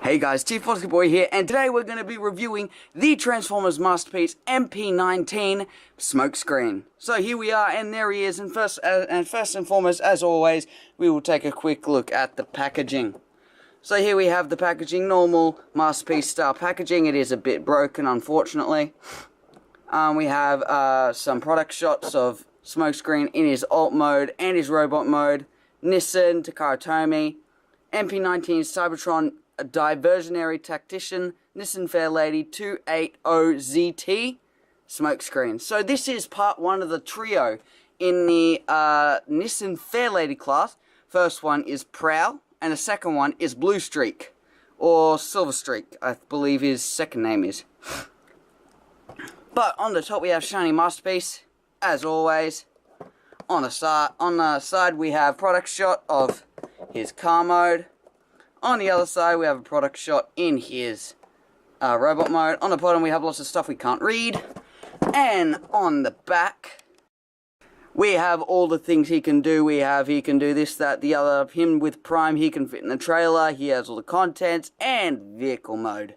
Hey guys, Chief Posky Boy here, and today we're going to be reviewing the Transformers masterpiece MP-19 Smokescreen. So here we are, and there he is, and first and foremost, as always, we will take a quick look at the packaging. So here we have the packaging, normal masterpiece style packaging. It is a bit broken, unfortunately. We have some product shots of Smokescreen in his alt mode and his robot mode, Nissan Takara Tomy, MP-19 Cybertron, a diversionary tactician, Nissan Fairlady 280ZT, Smokescreen. So this is part one of the trio in the Nissan Fairlady class. First one is Prowl, and the second one is Blue Streak, or Silver Streak, I believe his second name is. But on the top we have Shiny Masterpiece, as always. On the side we have product shot of his car mode. On the other side we have a product shot in his robot mode. On the bottom we have lots of stuff we can't read. And on the back we have all the things he can do. He can do this, that, the other. Him with Prime, he can fit in the trailer. He has all the contents and vehicle mode.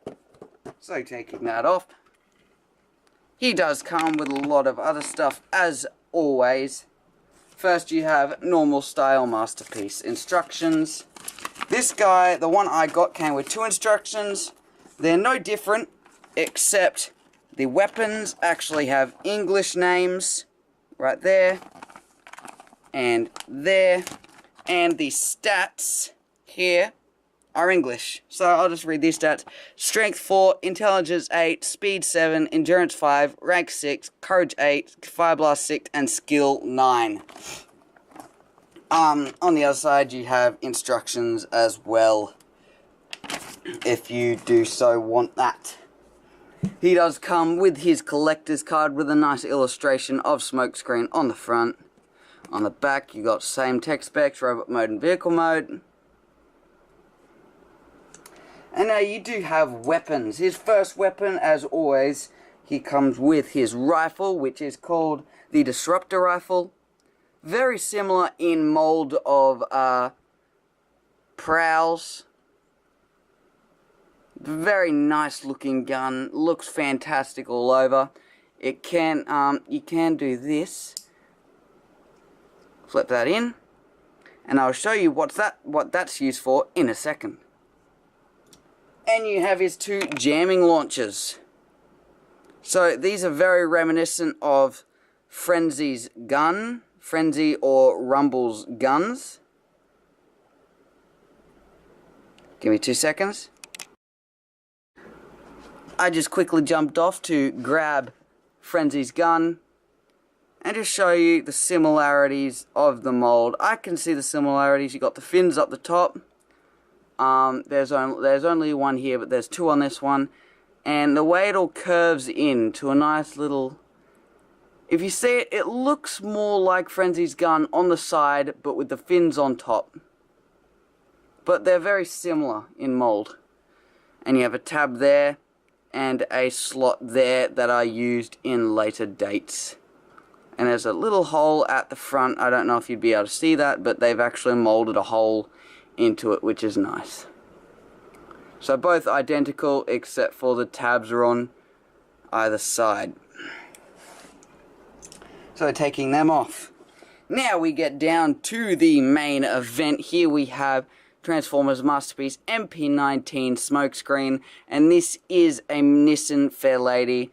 So taking that off, he does come with a lot of other stuff as always. First you have normal style masterpiece instructions. This guy, the one I got, came with two instructions. They're no different, except the weapons actually have English names right there and there, and the stats here are English. So I'll just read these stats. Strength 4, Intelligence 8, Speed 7, Endurance 5, Rank 6, Courage 8, Fire Blast 6, and Skill 9. On the other side you have instructions as well, if you do so want that. He does come with his collector's card with a nice illustration of Smokescreen on the front. On the back you got same tech specs, robot mode and vehicle mode. And now you do have weapons. His first weapon, as always, he comes with his rifle, which is called the Disruptor Rifle. Very similar in mold of Prowl's. Very nice looking gun. Looks fantastic all over. It can you can do this. Flip that in, and I'll show you what that's used for in a second. And you have his two jamming launchers. So these are very reminiscent of Frenzy or Rumble's guns. Give me 2 seconds. I just quickly jumped off to grab Frenzy's gun and just show you the similarities of the mold. I can see the similarities. You got the fins up the top. There's only one here, but there's two on this one, and the way it all curves in to a nice little. If you see it, it looks more like Frenzy's gun on the side, but with the fins on top. But they're very similar in mold. And you have a tab there, and a slot there that are used in later dates. And there's a little hole at the front. I don't know if you'd be able to see that, but they've actually molded a hole into it, which is nice. So both identical, except for the tabs are on either side. So taking them off. Now we get down to the main event. Here we have Transformers masterpiece MP-19 Smokescreen, and this is a Nissan Fairlady,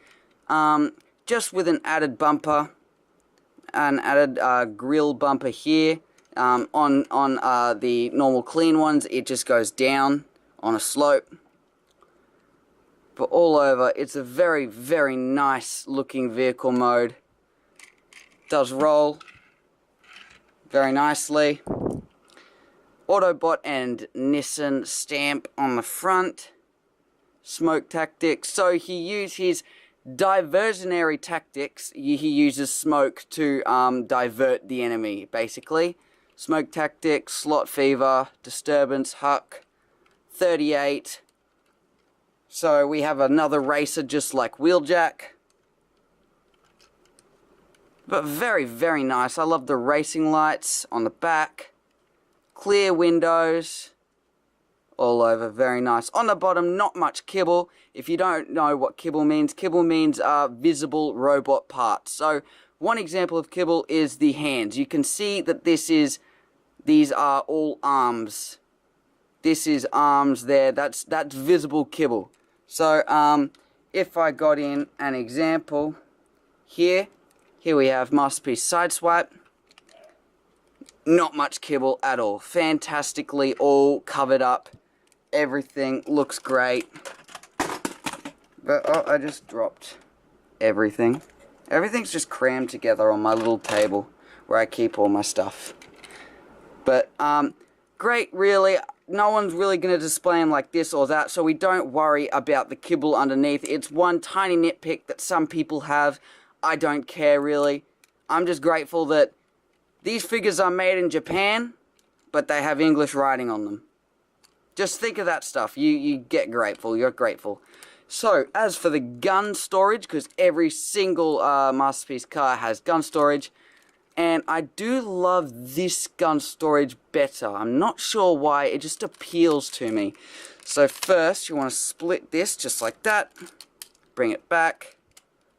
just with an added bumper, an added grill bumper here. On the normal clean ones, it just goes down on a slope. But all over, it's a very, very nice looking vehicle mode. Does roll very nicely. Autobot and Nissan stamp on the front. Smoke tactics. So he used his diversionary tactics. He uses smoke to divert the enemy, basically. Smoke tactics, slot fever, disturbance, huck, 38. So we have another racer just like Wheeljack. But very, very nice. I love the racing lights on the back. Clear windows. all over, very nice. On the bottom, not much kibble. If you don't know what kibble means visible robot parts. So one example of kibble is the hands. You can see that these are all arms. This is arms there. That's visible kibble. So if I got in an example here we have masterpiece sideswipe. Not much kibble at all. Fantastically all covered up. Everything looks great. But, oh, I just dropped everything. Everything's just crammed together on my little table where I keep all my stuff. But, great, really. No one's really going to display them like this or that, so we don't worry about the kibble underneath. It's one tiny nitpick that some people have. I don't care, really. I'm just grateful that these figures are made in Japan, but they have English writing on them. Just think of that stuff. You get grateful. You're grateful. So, as for the gun storage, because every single Masterpiece car has gun storage, and I do love this gun storage better. I'm not sure why. It just appeals to me. So first, you want to split this just like that. Bring it back.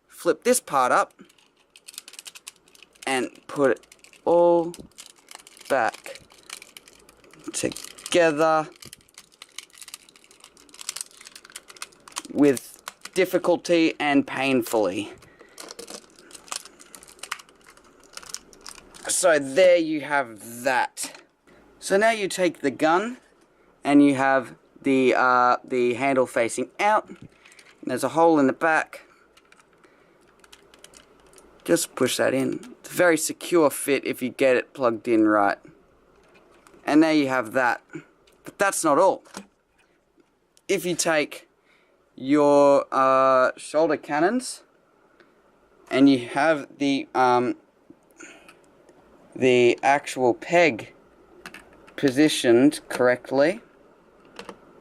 Flip this part up. And put it all back together with difficulty and painfully. So there you have that. So now you take the gun and you have the handle facing out. There's a hole in the back. Just push that in. It's a very secure fit if you get it plugged in right. And there you have that. But that's not all. If you take your shoulder cannons and you have the actual peg positioned correctly,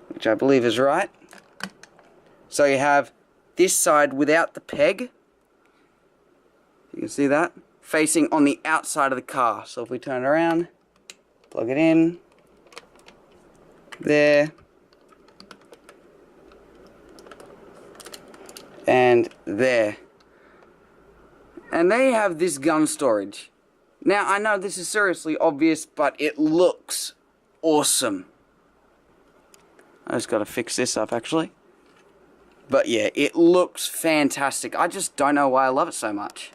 which I believe is right. So you have this side without the peg. You can see that facing on the outside of the car. So if we turn it around, plug it in there and there. And there you have this gun storage. Now, I know this is seriously obvious, but it looks awesome. I just got to fix this up, actually. But yeah, it looks fantastic. I just don't know why I love it so much.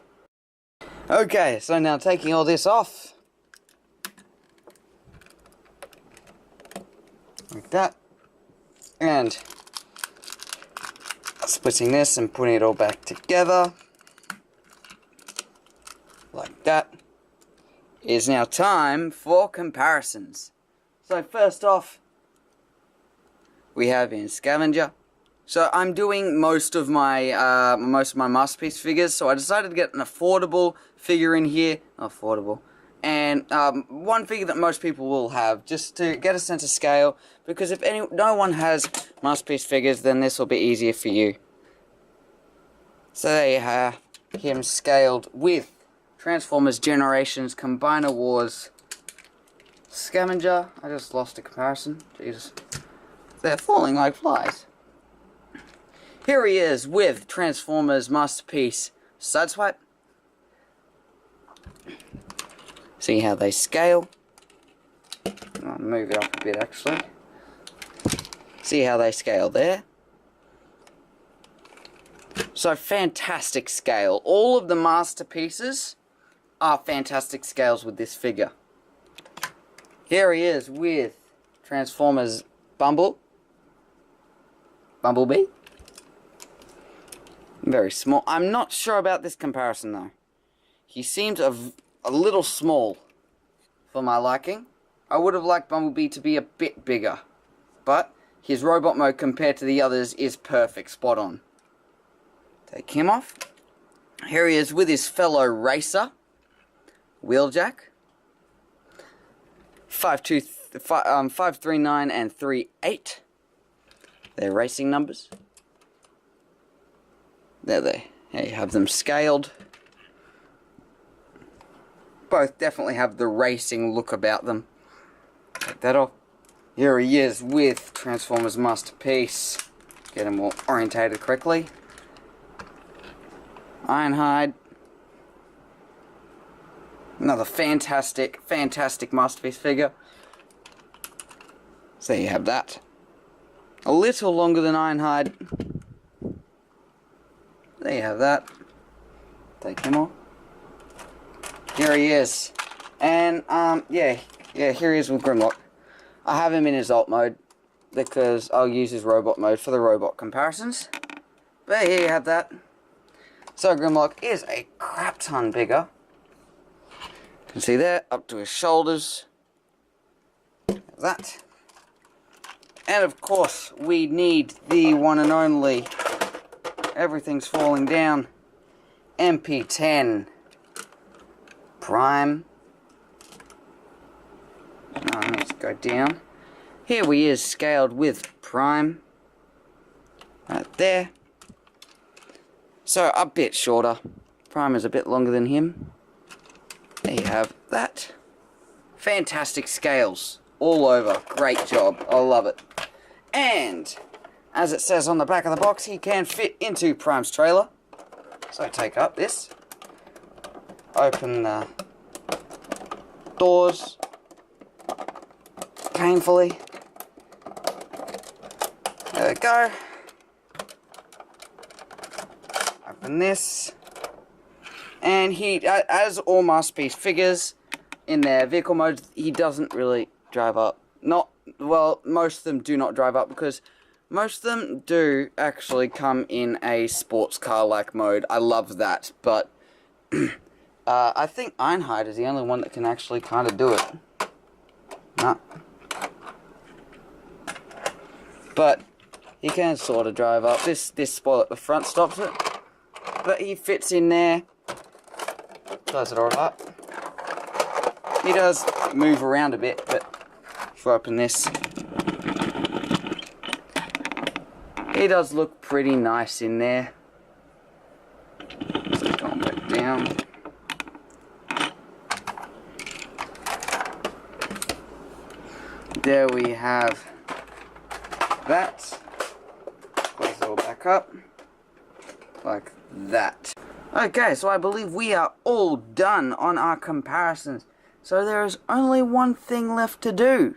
Okay, so now taking all this off. Like that. And splitting this and putting it all back together. Like that. It is now time for comparisons. So first off, we have in Scavenger. So I'm doing most of my Masterpiece figures, so I decided to get an affordable figure in here. Affordable. And one figure that most people will have, just to get a sense of scale, because if no one has Masterpiece figures, then this will be easier for you. So there you have him scaled with Transformers Generations Combiner Wars Scavenger. I just lost a comparison. Jesus. They're falling like flies. Here he is with Transformers Masterpiece Sideswipe. See how they scale. I'll move it up a bit actually. See how they scale there. So fantastic scale. All of the Masterpieces are fantastic scales with this figure. Here he is with Transformers Bumblebee. Very small. I'm not sure about this comparison though. He seems a little small for my liking. I would have liked Bumblebee to be a bit bigger. But his robot mode compared to the others is perfect, spot on. Take him off. Here he is with his fellow racer, Wheeljack. 539 and 38. Their racing numbers. There you have them scaled. Both definitely have the racing look about them. Take that off. Here he is with Transformers Masterpiece. Get him all orientated correctly. Ironhide. Another fantastic Masterpiece figure. So there you have that. A little longer than Ironhide. There you have that. Take him off. Here he is. And, yeah, here he is with Grimlock. I have him in his alt mode, because I'll use his robot mode for the robot comparisons. But here you have that. So Grimlock is a crap ton bigger. You can see there, up to his shoulders. That. And of course, we need the one and only, everything's falling down, MP-10 Prime. Let's go down. Here he is scaled with Prime. Right there. So a bit shorter. Prime is a bit longer than him. There you have that. Fantastic scales all over. Great job. I love it. And as it says on the back of the box, he can fit into Prime's trailer. So take up this. Open the doors painfully. There we go. Open this. And he, as all Masterpiece figures in their vehicle mode, he doesn't really drive up. Well, most of them do not drive up, because most of them do actually come in a sports car-like mode. I love that, but I think Ironhide is the only one that can actually kind of do it. No. But he can sort of drive up. This spoil at the front stops it. But he fits in there. Does it alright. He does move around a bit, but if we open this, he does look pretty nice in there. So going back down. There we have that. Close it all back up. Like that. Okay, so I believe we are all done on our comparisons. So there is only one thing left to do.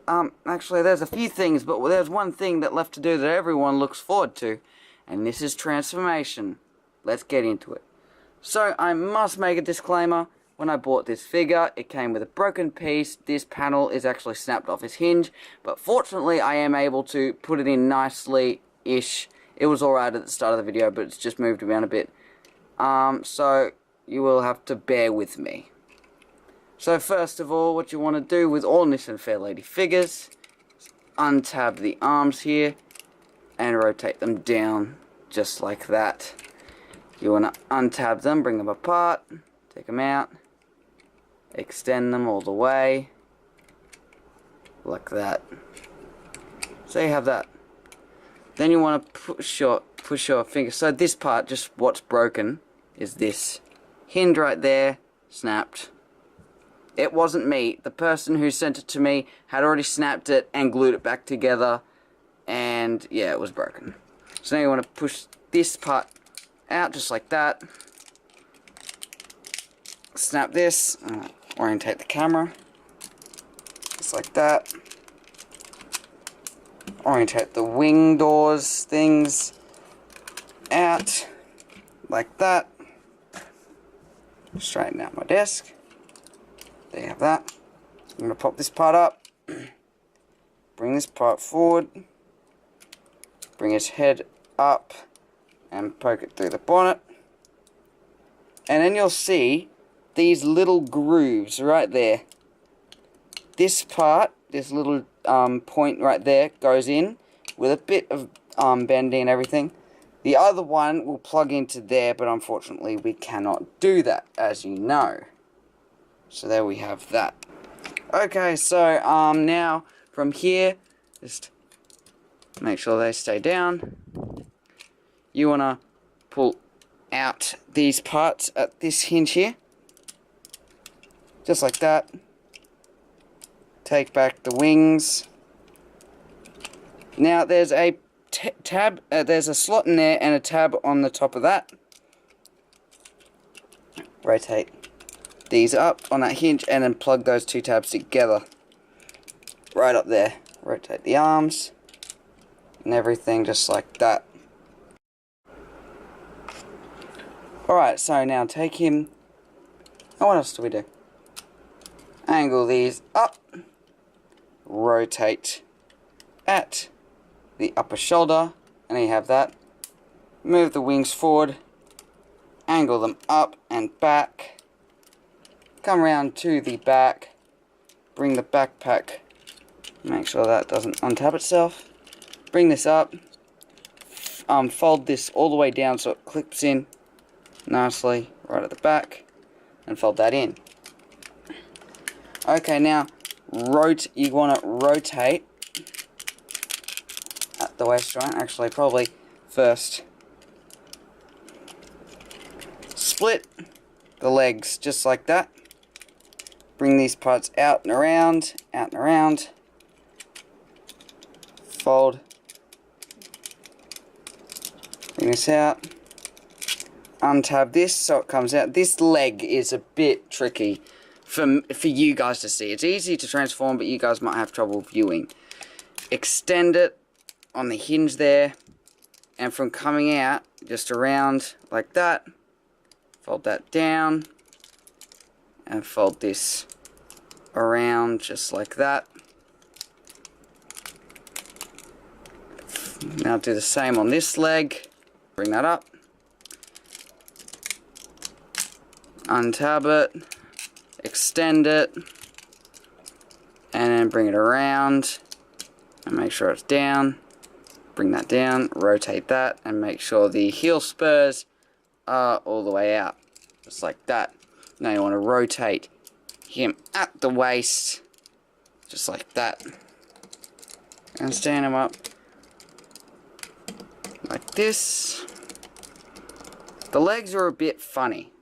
Actually there's a few things, but there's one thing that left to do that everyone looks forward to. And this is transformation. Let's get into it. So I must make a disclaimer. When I bought this figure, it came with a broken piece. This panel is actually snapped off its hinge. But fortunately, I am able to put it in nicely-ish. It was alright at the start of the video, but it's just moved around a bit. So you will have to bear with me. So first of all, what you want to do with all Niss and Fairlady figures is untab the arms here and rotate them down just like that. You want to untab them, bring them apart, take them out, extend them all the way like that. So you have that. Then you want to push your finger. So this part, just what's broken, is this hinge right there, snapped. It wasn't me. The person who sent it to me had already snapped it and glued it back together, and yeah, it was broken. So now you want to push this part out just like that. Snap this, orientate the camera, just like that. Orientate the wing doors things out like that. Straighten out my desk. There you have that. I'm going to pop this part up, bring this part forward, bring its head up and poke it through the bonnet, and then you'll see these little grooves right there. This part, this little point right there goes in with a bit of bending and everything. The other one will plug into there, but unfortunately we cannot do that, as you know. So there we have that. Okay, so now from here, just make sure they stay down. You want to pull out these parts at this hinge here. Just like that. take back the wings. Now there's a tab, there's a slot in there and a tab on the top of that. Rotate these up on that hinge and then plug those two tabs together. Right up there. Rotate the arms and everything just like that. Alright, so now take him. Oh, what else do we do? Angle these up. Rotate at the upper shoulder. And there you have that. Move the wings forward. Angle them up and back. Come around to the back. Bring the backpack. Make sure that doesn't untap itself. Bring this up. Fold this all the way down so it clips in nicely right at the back. And fold that in. Okay, now you want to rotate at the waist joint. Actually, probably first split the legs just like that. Bring these parts out and around, out and around. Fold. Bring this out. Untab this so it comes out. This leg is a bit tricky for you guys to see. It's easy to transform, but you guys might have trouble viewing. Extend it on the hinge there, and from coming out, just around like that, fold that down, and fold this around just like that. Now do the same on this leg. Bring that up. Untab it. Extend it. And then bring it around. And make sure it's down. Bring that down. Rotate that. And make sure the heel spurs are all the way out. Just like that. Now you want to rotate him at the waist. Just like that. And stand him up. Like this. The legs are a bit funny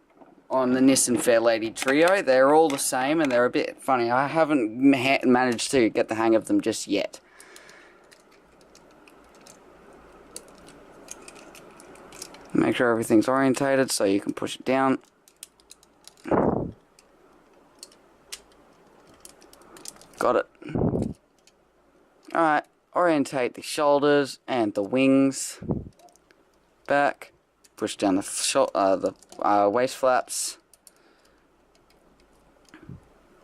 on the Nissan Fairlady Trio. They're all the same and they're a bit funny. I haven't managed to get the hang of them just yet. Make sure everything's orientated so you can push it down. Got it. Alright, orientate the shoulders and the wings back. Push down the waist flaps.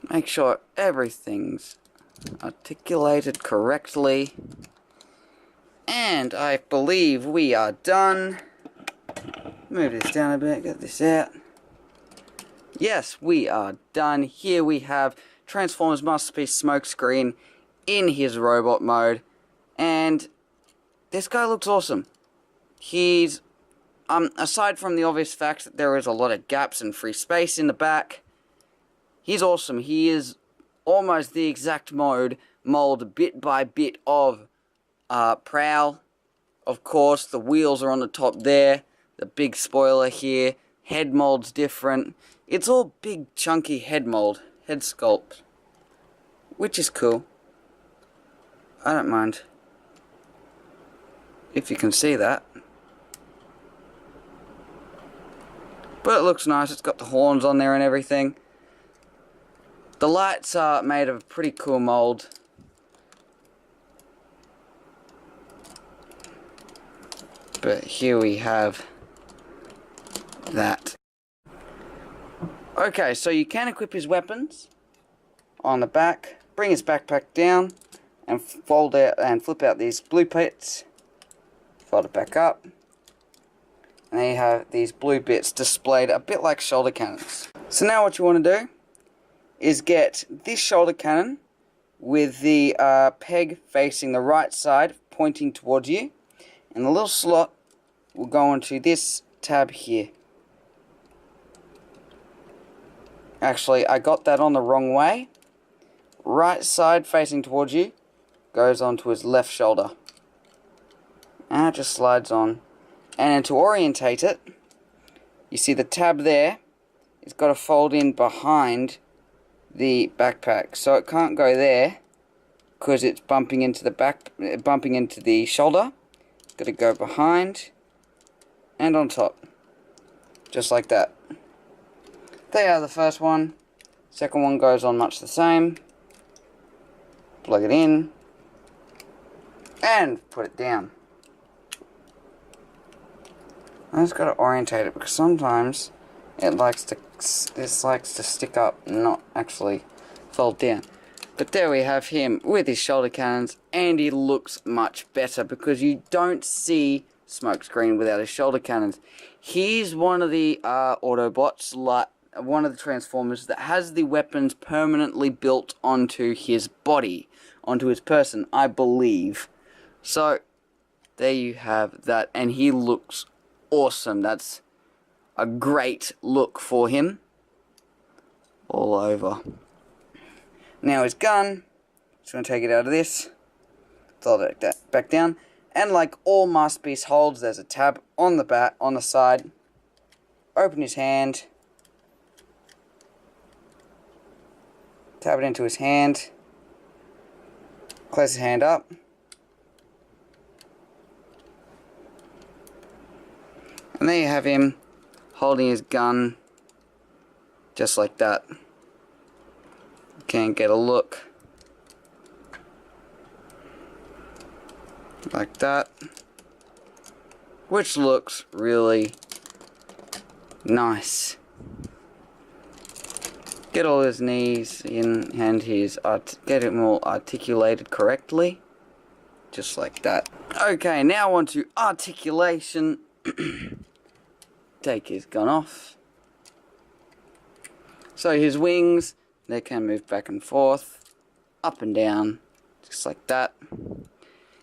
Make sure everything's articulated correctly. And I believe we are done. Move this down a bit, get this out. Yes, we are done. Here we have Transformers Masterpiece Smokescreen in his robot mode. And this guy looks awesome. He's aside from the obvious fact that there is a lot of gaps and free space in the back, he's awesome. He is almost the exact mold bit by bit of Prowl. Of course, the wheels are on the top there. The big spoiler here. Head mold's different. It's all big, chunky head mold. Head sculpt. Which is cool. I don't mind. If you can see that. But it looks nice. It's got the horns on there and everything. The lights are made of a pretty cool mold. But here we have that. Okay, so you can equip his weapons on the back. Bring his backpack down and fold out and flip out these blue bits. Fold it back up. And there you have these blue bits displayed a bit like shoulder cannons. So now what you want to do is get this shoulder cannon with the peg facing the right side pointing towards you. And the little slot will go onto this tab here. Actually, I got that on the wrong way. Right side facing towards you goes onto his left shoulder. And it just slides on. And then to orientate it, you see the tab there, it's got to fold in behind the backpack. So it can't go there because it's bumping into the shoulder. It's got to go behind and on top. Just like that. There you are, the first one. Second one goes on much the same. Plug it in and put it down. I just got to orientate it because sometimes it likes to stick up and not actually fold down. But there we have him with his shoulder cannons, and he looks much better because you don't see Smokescreen without his shoulder cannons. He's one of the Autobots, like one of the Transformers, that has the weapons permanently built onto his body, onto his person, I believe. So there you have that, and he looks awesome. That's a great look for him all over. Now his gun, just going to take it out of this, fold it back down, and like all masterpiece holds, there's a tab on the back, on the side. Open his hand, tab it into his hand, close his hand up, and there you have him holding his gun just like that. Can't get a look like that, which looks really nice. Get all his knees in and get it all articulated correctly, just like that. Okay, now on to articulation. Take his gun off. So his wings, they can move back and forth, up and down, just like that.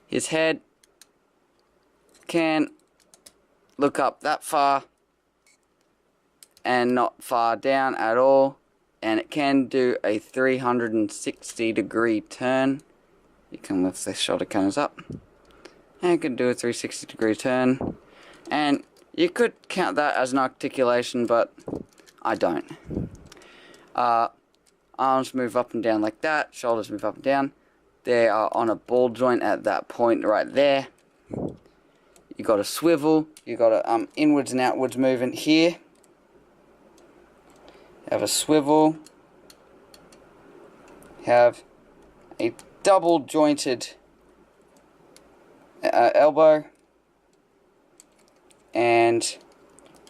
His head can look up that far and not far down at all, and it can do a 360-degree turn. You can lift the shoulder cannons up, and it can do a 360-degree turn, and you could count that as an articulation, but I don't. Arms move up and down like that, shoulders move up and down. They are on a ball joint at that point right there. You got a swivel, you got a inwards and outwards movement here. You have a swivel. You have a double jointed elbow and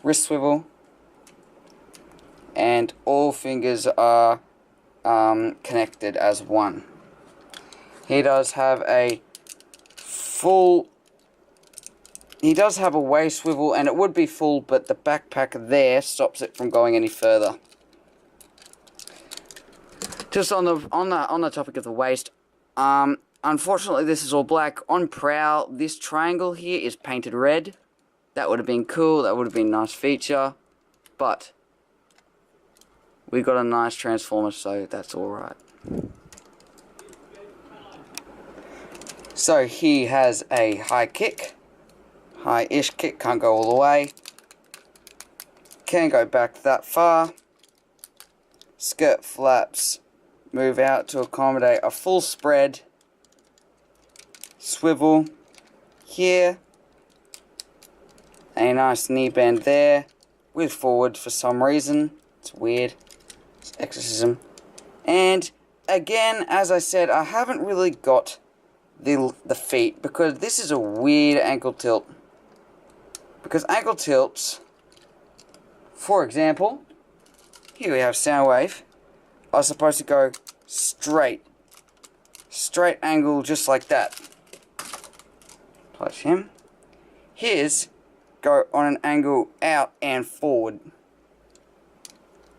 wrist swivel, and all fingers are connected as one. He does have a way swivel, and it would be full, but the backpack there stops it from going any further. Just on the topic of the waist, unfortunately this is all black. On Prowl, this triangle here is painted red. That would have been cool, that would have been a nice feature, but we got a nice Transformer, so that's alright. So he has a high kick, high-ish kick, can't go all the way, can go back that far, skirt flaps move out to accommodate a full spread, swivel here, a nice knee bend there, with forward for some reason, it's weird, it's exorcism, and again, as I said, I haven't really got the feet, because this is a weird ankle tilt, because ankle tilts, for example, here we have Soundwave, are supposed to go straight angle just like that. Plus him. His go on an angle out and forward.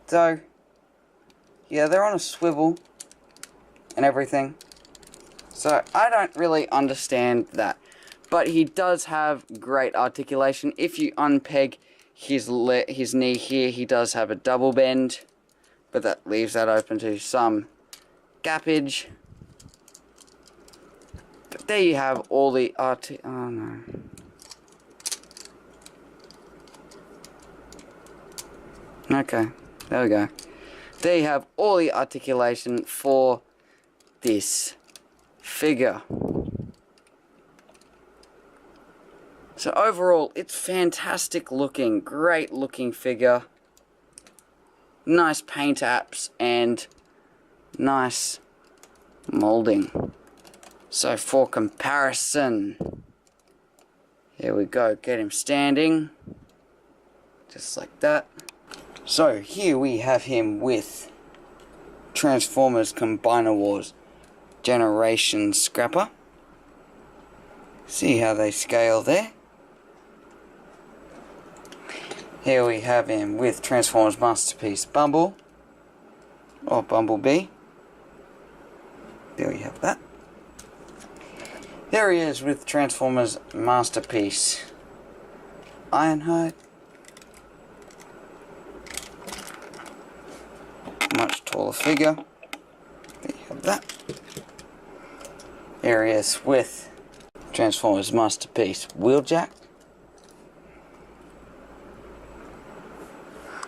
So, yeah, they're on a swivel and everything. So, I don't really understand that. But he does have great articulation. If you unpeg his knee here, he does have a double bend. But that leaves that open to some gappage. But there you have all the oh no. Okay, there we go. there you have all the articulation for this figure. So overall, it's fantastic looking, great looking figure. Nice paint apps and nice molding. So for comparison, here we go, get him standing, just like that. So here we have him with Transformers Combiner Wars Generation Scrapper. See how they scale there. Here we have him with Transformers Masterpiece Bumble, or Bumblebee. There we have that. There he is with Transformers Masterpiece Ironhide. Much taller figure. There you have that. There he is with Transformers Masterpiece Wheeljack.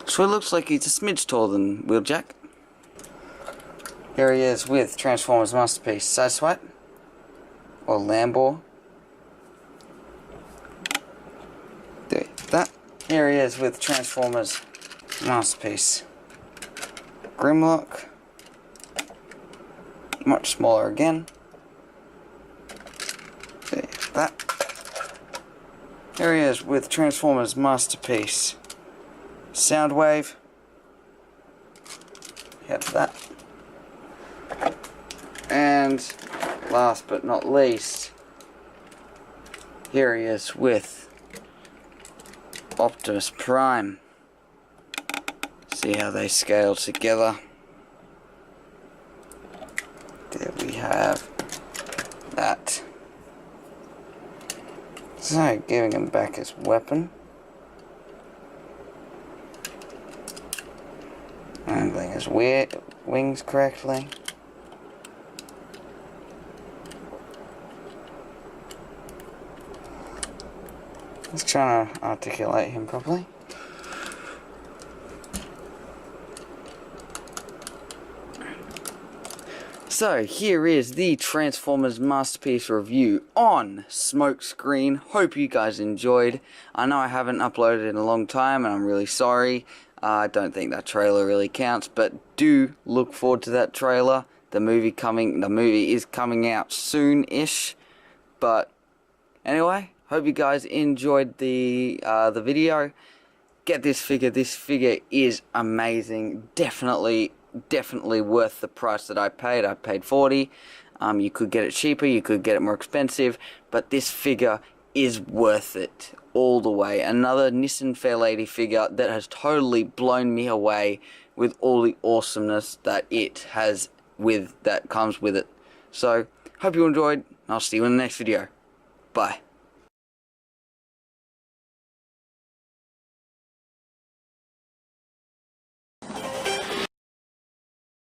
So it looks like he's a smidge taller than Wheeljack. Here he is with Transformers Masterpiece Sideswipe, or Lambor. There you have that. Here he is with Transformers Masterpiece Grimlock. Much smaller again. There you have that. Here he is with Transformers Masterpiece Soundwave. Have that. And last but not least, here he is with Optimus Prime. See how they scale together. There we have that. So, giving him back his weapon. Handling his wings correctly. Let's try to articulate him properly. So here is the Transformers Masterpiece review on Smokescreen. Hope you guys enjoyed. I know I haven't uploaded in a long time and I'm really sorry. I don't think that trailer really counts, but do look forward to that trailer. The movie is coming out soon-ish. But anyway, hope you guys enjoyed the video. Get this figure. This figure is amazing. Definitely worth the price that I paid. I paid $40. You could get it cheaper, you could get it more expensive, but this figure is worth it all the way. Another Nissan Fairlady figure that has totally blown me away with all the awesomeness that it has that comes with it. So, hope you enjoyed, and I'll see you in the next video. Bye.